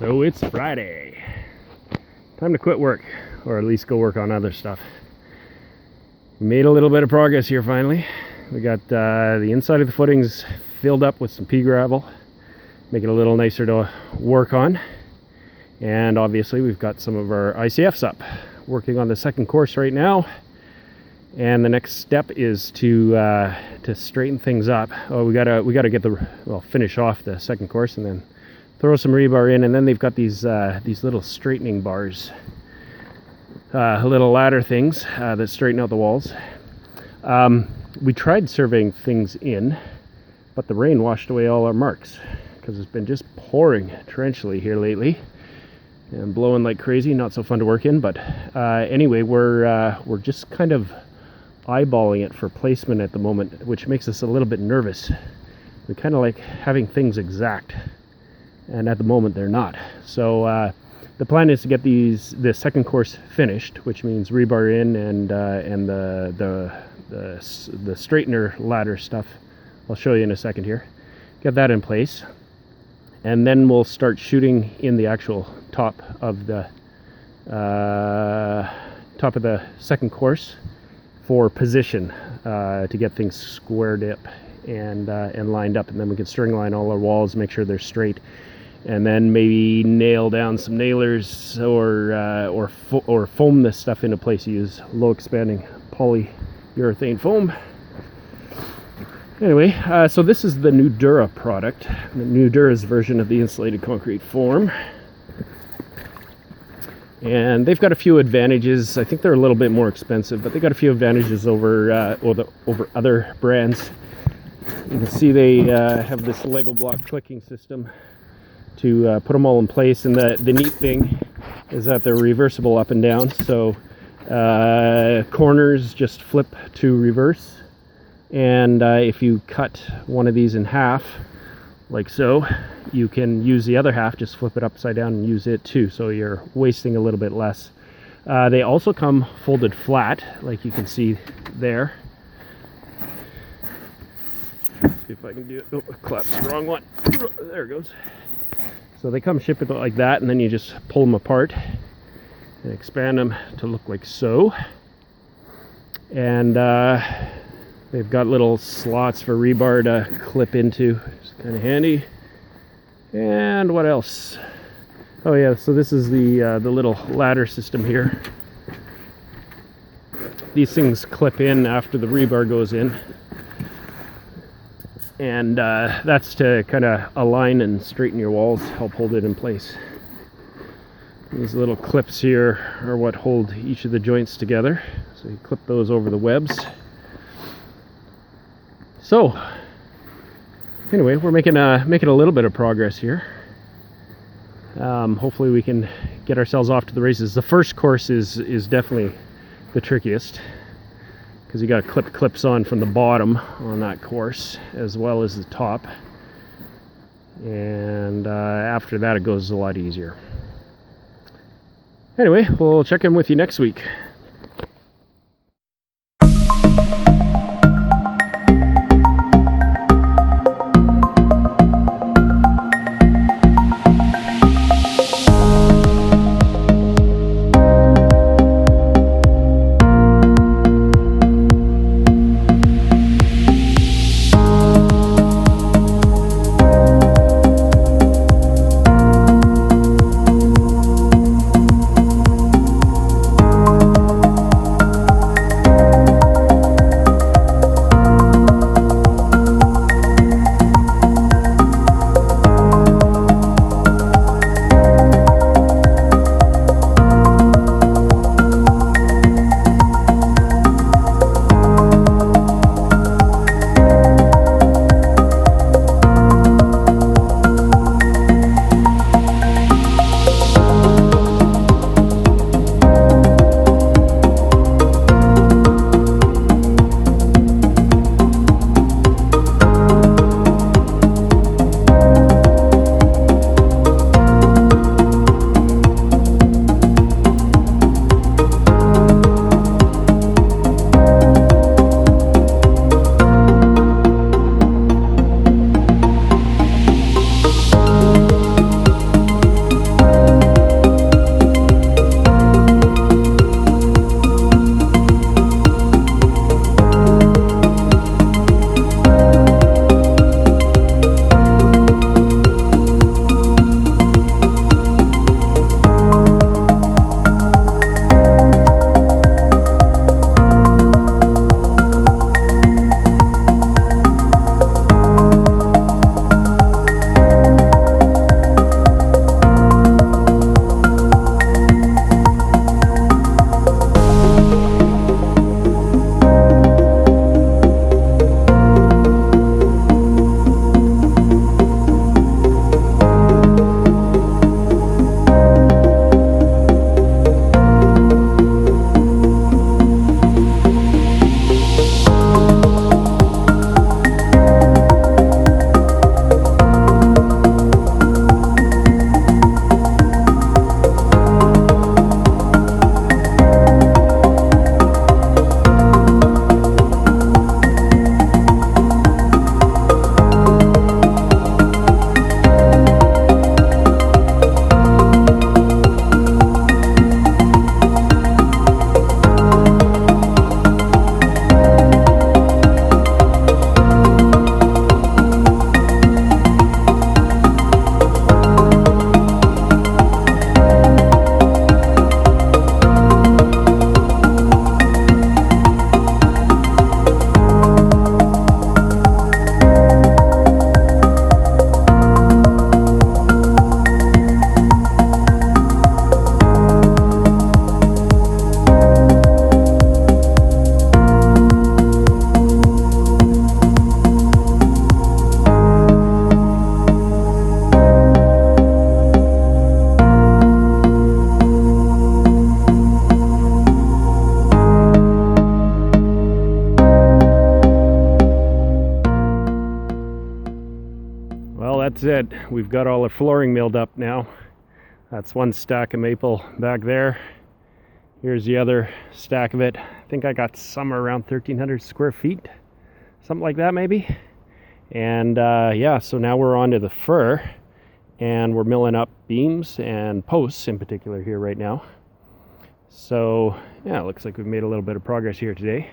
So it's Friday. Time to quit work, or at least go work on other stuff. We made a little bit of progress here finally. We got the inside of the footings filled up with some pea gravel, make it a little nicer to work on. And obviously we've got some of our ICFs up. Working on the second course right now. And the next step is to straighten things up. Oh, we gotta get finish off the second course and then throw some rebar in. And then they've got these little straightening bars, little ladder things that straighten out the walls. We tried surveying things in, but the rain washed away all our marks because it's been just pouring torrentially here lately and blowing like crazy. Not so fun to work in, but anyway, we're just kind of eyeballing it for placement at the moment, which makes us a little bit nervous. We kind of like having things exact, and at the moment they're not. So the plan is to get the second course finished, which means rebar in and the straightener ladder stuff. I'll show you in a second here. Get that in place, and then we'll start shooting in the actual top of the second course for position, to get things squared up and lined up, and then we can string line all our walls, make sure they're straight, and then maybe nail down some nailers or foam this stuff into place. Use low expanding polyurethane foam. Anyway, so this is the Nudura product, Nudura's version of the insulated concrete form. And they've got a few advantages. I think they're a little bit more expensive, but they got a few advantages over other brands. You can see they have this Lego block clicking system to put them all in place. And the neat thing is that they're reversible up and down. So corners just flip to reverse. And if you cut one of these in half, like so, you can use the other half, just flip it upside down and use it too, so you're wasting a little bit less. They also come folded flat, like you can see there. Let's see if I can do it. Oh, collapsed the wrong one. There it goes. So they come shipped like that, and then you just pull them apart and expand them to look like so. And they've got little slots for rebar to clip into. It's kind of handy. And what else? Oh yeah, so this is the little ladder system here. These things clip in after the rebar goes in, and that's to kind of align and straighten your walls, help hold it in place. These little clips here are what hold each of the joints together, so you clip those over the webs. So anyway, we're making a little bit of progress here. Hopefully we can get ourselves off to the races. The first course is definitely the trickiest, because you got to clip clips on from the bottom on that course as well as the top, and after that it goes a lot easier. Anyway, we'll check in with you next week. that's it. We've got all the flooring milled up now. That's one stack of maple back there. Here's the other stack of it. I think I got somewhere around 1,300 square feet, something like that maybe. And yeah, so now we're on to the fir, and we're milling up beams and posts in particular here right now. So yeah, it looks like we've made a little bit of progress here today.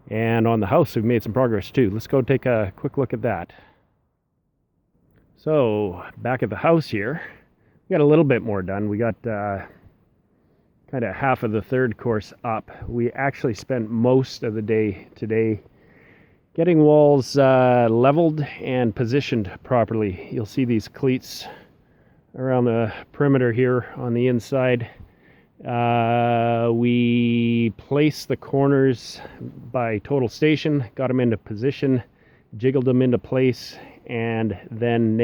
And on the house, we've made some progress too. Let's go take a quick look at that. So back at the house here, we got a little bit more done. We got kind of half of the third course up. We actually spent most of the day today getting walls leveled and positioned properly. You'll see these cleats around the perimeter here on the inside. We placed the corners by total station, got them into position, jiggled them into place, and then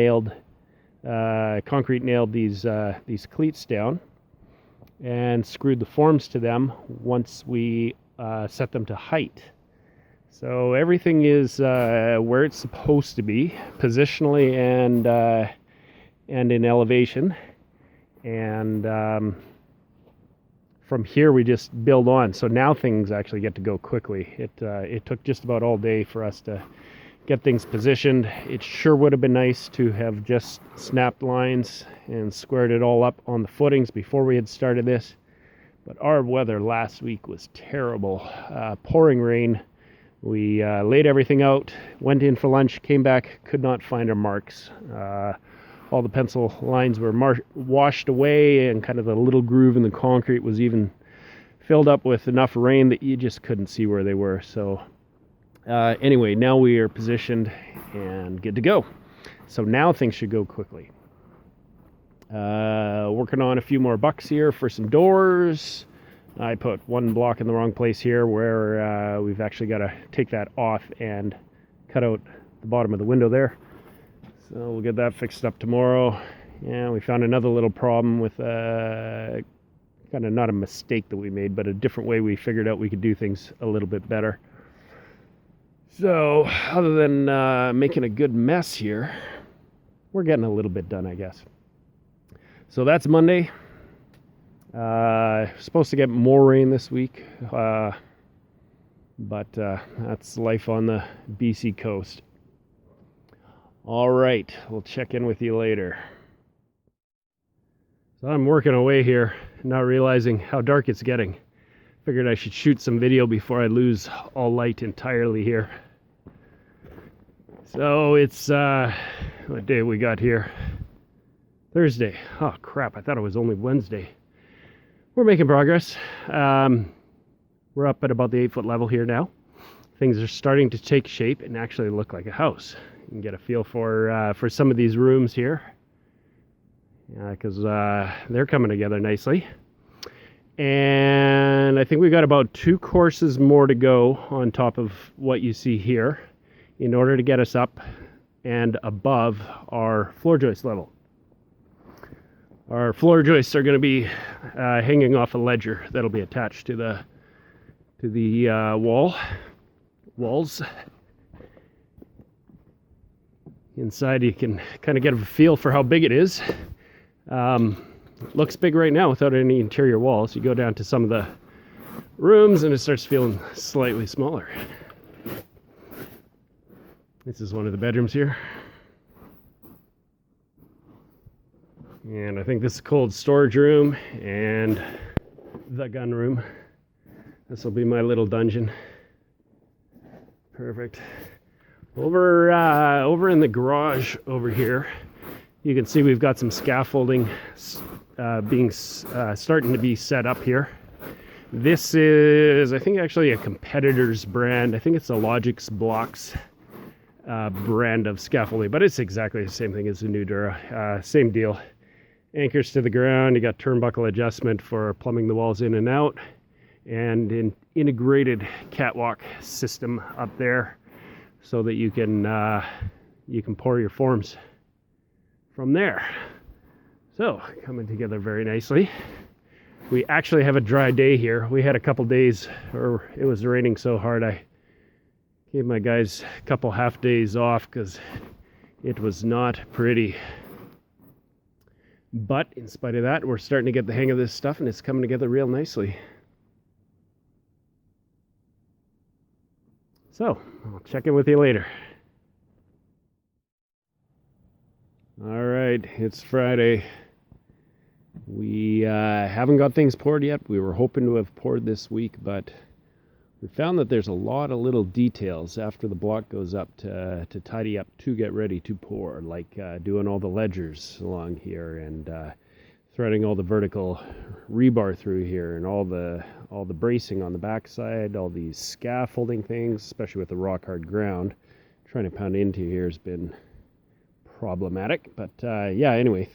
concrete nailed these cleats down and screwed the forms to them once we set them to height. So everything is where it's supposed to be, positionally and in elevation. And from here we just build on. So now things actually get to go quickly. It took just about all day for us to get things positioned. It sure would have been nice to have just snapped lines and squared it all up on the footings before we had started this. But our weather last week was terrible. Pouring rain. We laid everything out, went in for lunch, came back, could not find our marks. All the pencil lines were washed away, and kind of the little groove in the concrete was even filled up with enough rain that you just couldn't see where they were. So anyway, now we are positioned and good to go. So now things should go quickly. Working on a few more bucks here for some doors. I put one block in the wrong place here where we've actually got to take that off and cut out the bottom of the window there. So we'll get that fixed up tomorrow. Yeah, we found another little problem with kind of not a mistake that we made, but a different way we figured out we could do things a little bit better. So other than making a good mess here, we're getting a little bit done, I guess. So that's Monday. Supposed to get more rain this week, but that's life on the BC coast. All right, we'll check in with you later. So I'm working away here, not realizing how dark it's getting. Figured I should shoot some video before I lose all light entirely here. So it's, what day we got here? Thursday. Oh crap, I thought it was only Wednesday. We're making progress. We're up at about the 8-foot level here now. Things are starting to take shape and actually look like a house. You can get a feel for some of these rooms here, because they're coming together nicely. And I think we've got about 2 courses more to go on top of what you see here in order to get us up and above our floor joist level. Our floor joists are going to be hanging off a ledger that'll be attached to the walls. Inside you can kind of get a feel for how big it is. Looks big right now without any interior walls. You go down to some of the rooms and it starts feeling slightly smaller. This is one of the bedrooms here. And I think this is a cold storage room and the gun room. This will be my little dungeon. Perfect. Over in the garage over here, you can see we've got some scaffolding starting to be set up here. This is, I think, actually a competitor's brand. I think it's a Logix Blocks brand of scaffolding, but it's exactly the same thing as the Nudura. Same deal. Anchors to the ground. You got turnbuckle adjustment for plumbing the walls in and out, and an integrated catwalk system up there, so that you can pour your forms from there. So coming together very nicely. We actually have a dry day here. We had a couple days, or it was raining so hard I gave my guys a couple half days off because It was not pretty. But in spite of that, we're starting to get the hang of this stuff, and it's coming together real nicely. So, I'll check in with you later. All right, it's Friday. We haven't got things poured yet. We were hoping to have poured this week, but we found that there's a lot of little details after the block goes up to tidy up to get ready to pour, like doing all the ledgers along here and threading all the vertical rebar through here, and all the bracing on the backside, all these scaffolding things, especially with the rock hard ground. Trying to pound into here has been problematic, but yeah, anyway,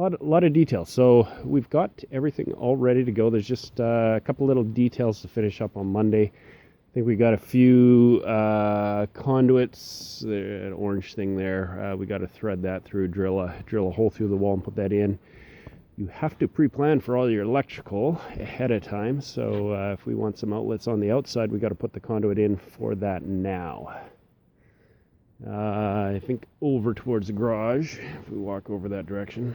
a lot of details. So we've got everything all ready to go. There's just a couple little details to finish up on Monday. I think we got a few conduits, an orange thing there. We got to thread that through, drill a hole through the wall and put that in. You have to pre-plan for all your electrical ahead of time. So if we want some outlets on the outside, we got to put the conduit in for that now. I think over towards the garage, if we walk over that direction,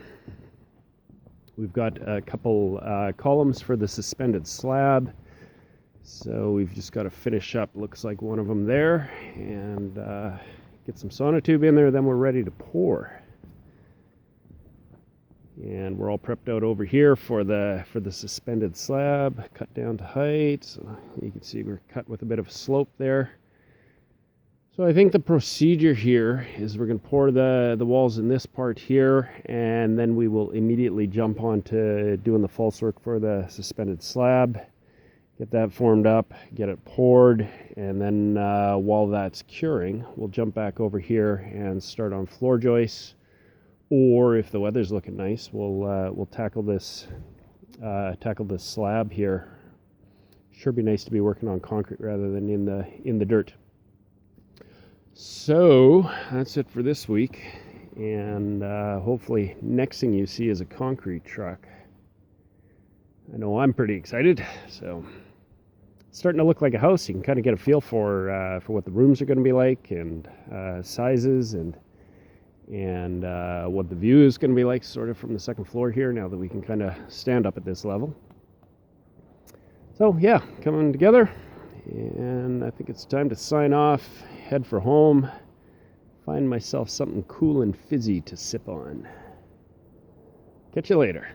we've got a couple columns for the suspended slab. So we've just got to finish up, looks like one of them there, and get some sonotube in there, then we're ready to pour. And we're all prepped out over here for the suspended slab, cut down to height. So you can see we're cut with a bit of a slope there. So I think the procedure here is we're going to pour the walls in this part here, and then we will immediately jump on to doing the false work for the suspended slab. Get that formed up, get it poured, and then while that's curing, we'll jump back over here and start on floor joists. Or if the weather's looking nice, we'll tackle this slab here. Sure be nice to be working on concrete rather than in the dirt. So that's it for this week, and hopefully next thing you see is a concrete truck. I know I'm pretty excited. So it's starting to look like a house. You can kind of get a feel for what the rooms are going to be like, and sizes, and what the view is going to be like sort of from the second floor here, now that we can kind of stand up at this level. So yeah, coming together, and I think it's time to sign off, head for home, find myself something cool and fizzy to sip on. Catch you later.